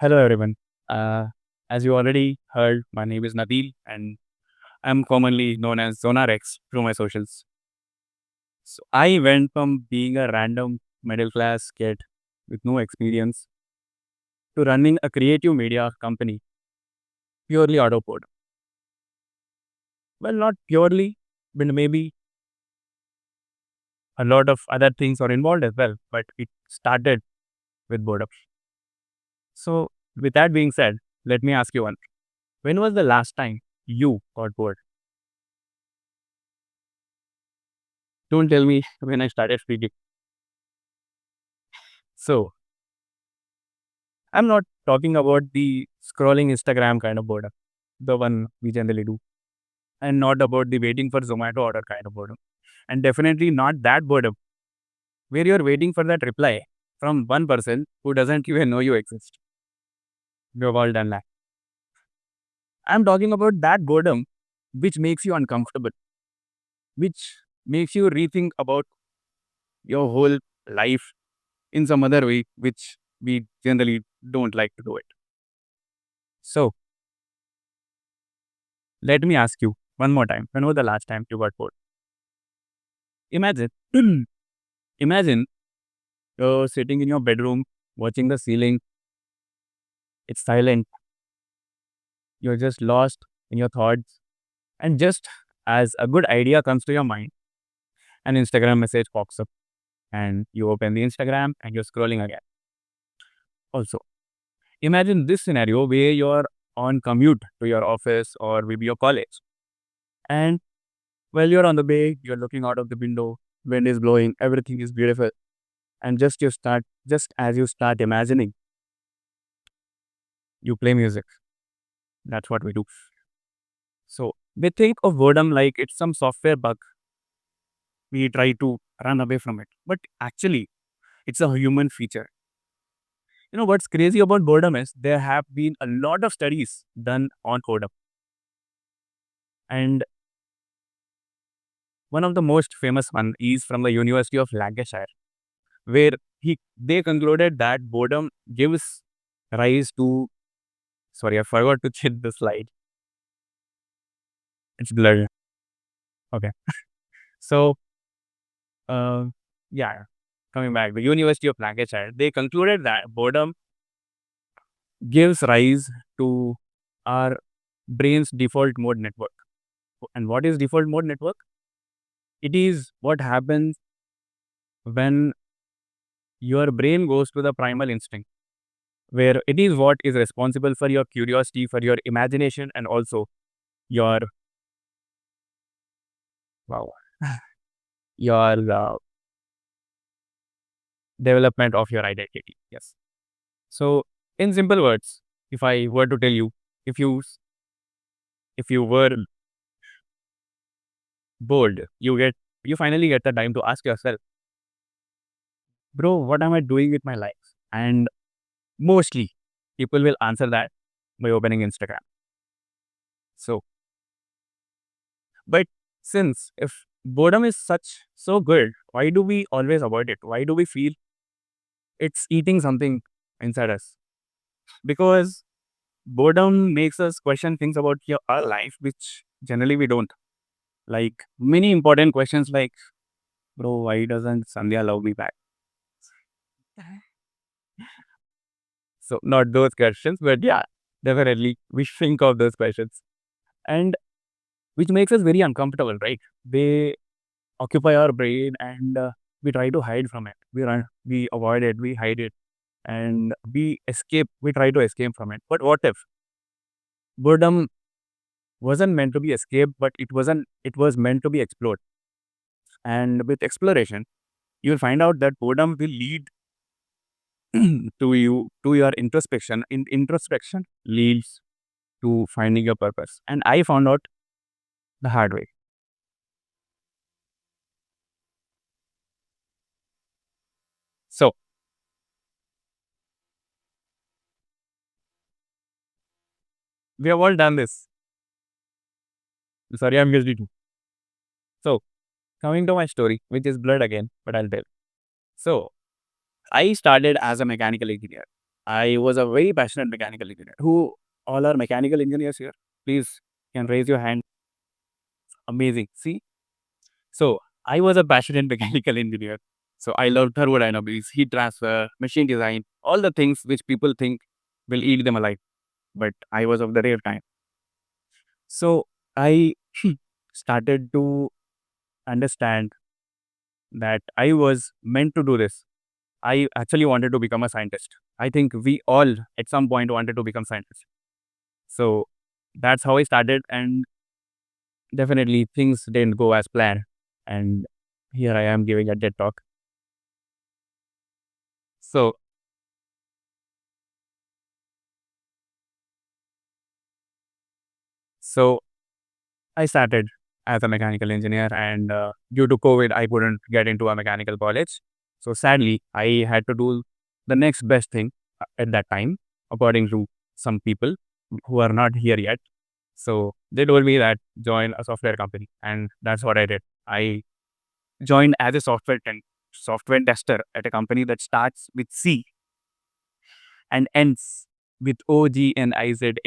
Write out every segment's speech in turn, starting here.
Hello, everyone. Uh, as you already heard, my name is Nadeem, and I'm commonly known as ZonaRex through my socials. So I went from being a random middle class kid with no experience to running a creative media company purely out of boredom. Well, not purely, but maybe a lot of other things are involved as well. But it started with boredom. So, with that being said, let me ask you one: when was the last time you got bored? Don't tell me when I started speaking. So, I'm not talking about the scrolling Instagram kind of boredom, the one we generally do, and not about the waiting for Zomato order kind of boredom. And definitely not that boredom where you're waiting for that reply from one person who doesn't even know you exist. We've all done that. I'm talking about that boredom which makes you uncomfortable, which makes you rethink about your whole life in some other way, which we generally don't like to do it. So, let me ask you one more time. When was the last time you got bored? Imagine, imagine you're sitting in your bedroom, watching the ceiling. It's silent. You're just lost in your thoughts. And just as a good idea comes to your mind, an Instagram message pops up and you open the Instagram and you're scrolling again. Also, imagine this scenario where you're on commute to your office or maybe your college. And while you're on the bay, you're looking out of the window, wind is blowing, everything is beautiful. And just as you start imagining, you play music. That's what we do. So we think of boredom like it's some software bug. We try to run away from it. But actually, it's a human feature. You know what's crazy about boredom is there have been a lot of studies done on boredom. And one of the most famous one is from the University of Lancashire, where they concluded that boredom gives rise to, sorry, I forgot to check the slide. It's blurred. Okay. So uh, yeah, coming back, the University of Lancashire, they concluded that boredom gives rise to our brain's default mode network. And what is default mode network? It is what happens when your brain goes to the primal instinct, where it is what is responsible for your curiosity, for your imagination, and also your wow, your development of your identity. Yes. So, in simple words, if I were to tell you, if you if you were bored, you finally get the time to ask yourself, bro, what am I doing with my life? And mostly people will answer that by opening Instagram. So, but since if boredom is so good, why do we always avoid it? Why do we feel it's eating something inside us? Because boredom makes us question things about our life, which generally we don't. Like many important questions like, bro, why doesn't Sandhya love me back? So not those questions, but yeah, definitely we think of those questions. And which makes us very uncomfortable, right? They occupy our brain and we try to hide from it. We avoid it, we hide it, and we try to escape from it. But what if boredom wasn't meant to be escaped, but it was meant to be explored. And with exploration, you'll find out that boredom will lead to your introspection. In introspection leads to finding your purpose. And I found out the hard way. So we have all done this. Sorry, I'm guilty too. So coming to my story, which is blurred again, but I'll tell. So I started as a mechanical engineer. I was a very passionate mechanical engineer. Who all are mechanical engineers here? Please can raise your hand. Amazing. See? So I was a passionate mechanical engineer. So I loved thermodynamics, heat transfer, machine design, all the things which people think will eat them alive. But I was of the rare kind. So I started to understand that I was meant to do this. I actually wanted to become a scientist. I think we all at some point wanted to become scientists. So that's how I started, and definitely things didn't go as planned. And here I am giving a TED talk. So, so I started as a mechanical engineer, and due to COVID, I couldn't get into a mechanical college. So sadly, I had to do the next best thing at that time, according to some people who are not here yet. So they told me that join a software company, and that's what I did. I joined as a software tester at a company that starts with C and ends with OGNIZANT.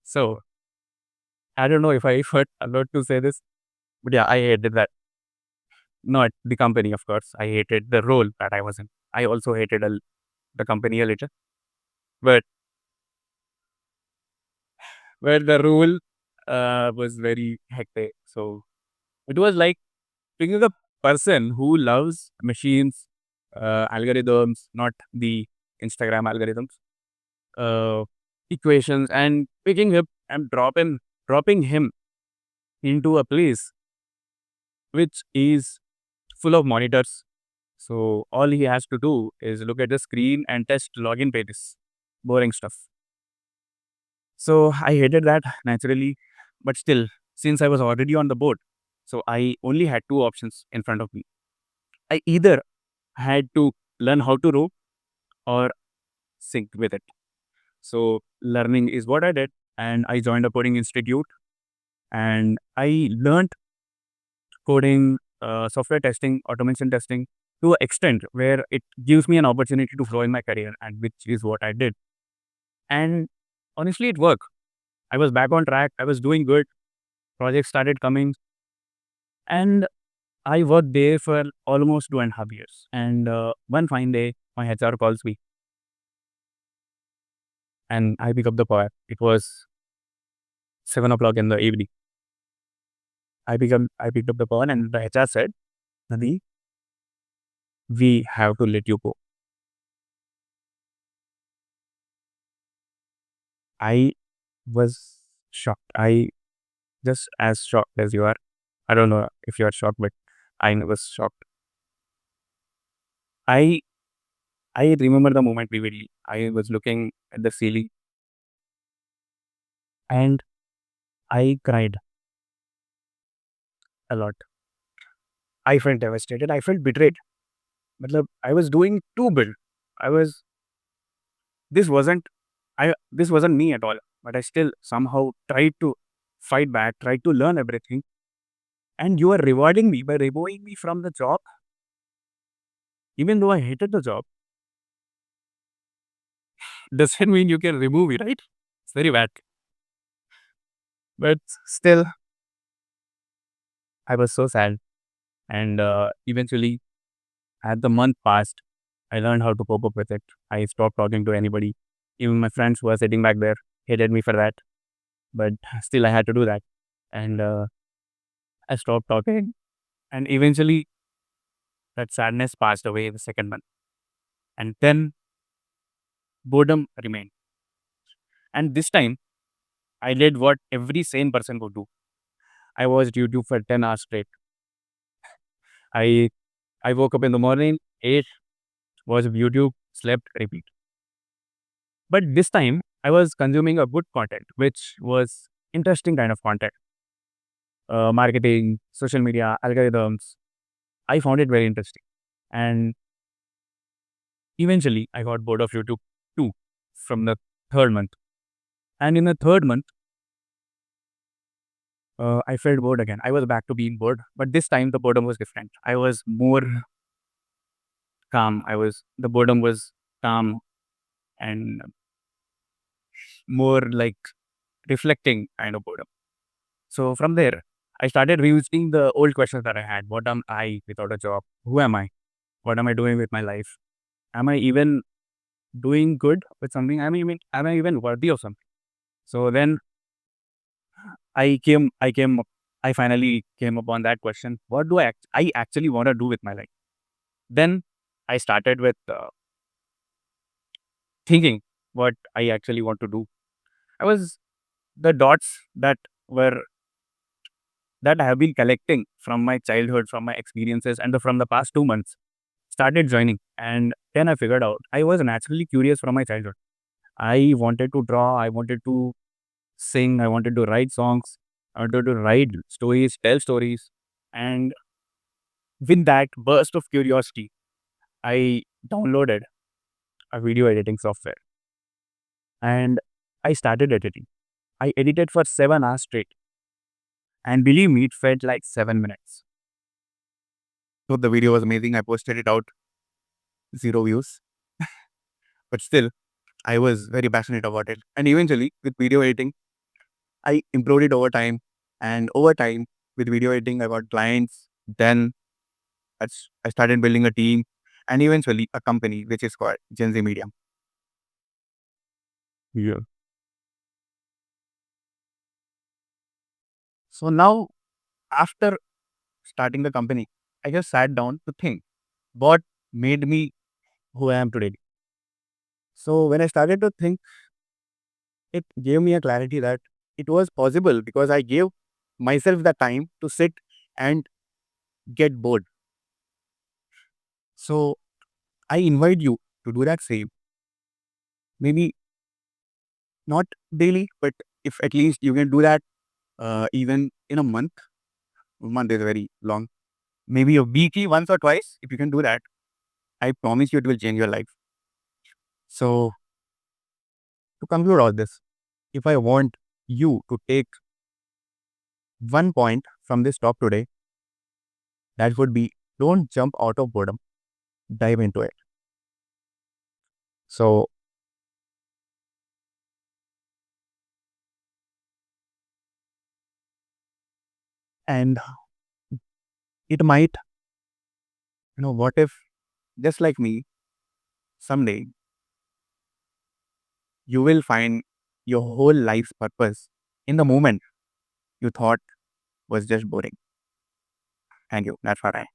So I don't know if I effort a lot to say this, but yeah, I hated that. Not the company, of course. I hated the role that I was in. I also hated the company a little, but where the role was very hectic. So it was like being a person who loves machines, algorithms, not the Instagram algorithms, uh, equations, and picking him and dropping him into a place which is full of monitors. So all he has to do is look at the screen and test login pages. Boring stuff. So I hated that naturally, but still, since I was already on the board, so I only had two options in front of me. I either had to learn how to row or sink with it. So learning is what I did, and I joined a coding institute, and I learned coding, software testing, automation testing to an extent where it gives me an opportunity to grow in my career, and which is what I did. And honestly, it worked. I was back on track. I was doing good. Projects started coming, and I worked there for almost 2.5 years. And one fine day, my HR calls me, and I pick up the call. It was 7 o'clock in the evening. I picked up the call, and the HR said, "Nadeem, we have to let you go." I was shocked. I just as shocked as you are. I don't know if you are shocked, but I was shocked. I I remember the moment vividly. I was looking at the ceiling, and I cried a lot. I felt devastated. I felt betrayed. Matlab, I was doing too good. I was this wasn't this wasn't me at all. But I still somehow tried to fight back, tried to learn everything. And you are rewarding me by removing me from the job, even though I hated the job. Doesn't mean you can remove me, right? It's very bad. But still, I was so sad. And eventually, as the month passed, I learned how to cope up with it. I stopped talking to anybody. Even my friends who were sitting back there hated me for that. But still, I had to do that. And I stopped talking. And eventually, that sadness passed away in the second month. And then boredom remained. And this time, I did what every sane person would do. I watched YouTube for 10 hours straight. I I woke up in the morning, ate, watched YouTube, slept, repeat. But this time, I was consuming a good content, which was interesting kind of content. Marketing, social media, algorithms. I found it very interesting. And eventually, I got bored of YouTube too from the third month. And in the third month, I felt bored again. I was back to being bored, but this time the boredom was different. I was more calm. The boredom was calm and more like reflecting kind of boredom. So from there, I started revisiting the old questions that I had. What am I without a job? Who am I? What am I doing with my life? Am I even doing good with something? Am I even worthy of something? So then I came, I came, I finally came upon that question. What do I actually want to do with my life? Then I started with thinking what I actually want to do. I was the dots were that I have been collecting from my childhood, from my experiences, and from the past 2 months started joining. And then I figured out I was naturally curious from my childhood. I wanted to draw, I wanted to sing, I wanted to write songs, I wanted to write stories, tell stories. And with that burst of curiosity, I downloaded a video editing software and I started editing. I edited for 7 hours straight. And believe me, it felt like 7 minutes. So the video was amazing. I posted it out, 0 views. But still, I was very passionate about it. And eventually, with video editing, I improved it over time. And over time, with video editing, I got clients. Then I started building a team and eventually a company, which is called Gen Z Media. Yeah. So now, after starting the company, I just sat down to think what made me who I am today. So when I started to think, it gave me a clarity that it was possible because I gave myself the time to sit and get bored. So I invite you to do that same. Maybe not daily, but if at least you can do that even in a month. A month is very long. Maybe a weekly once or twice. If you can do that, I promise you it will change your life. So to conclude all this, if I want you to take one point from this talk today, that would be don't jump out of boredom, dive into it. So, and it might, what if just like me, someday you will find your whole life's purpose in the moment you thought was just boring. Thank you. That's what I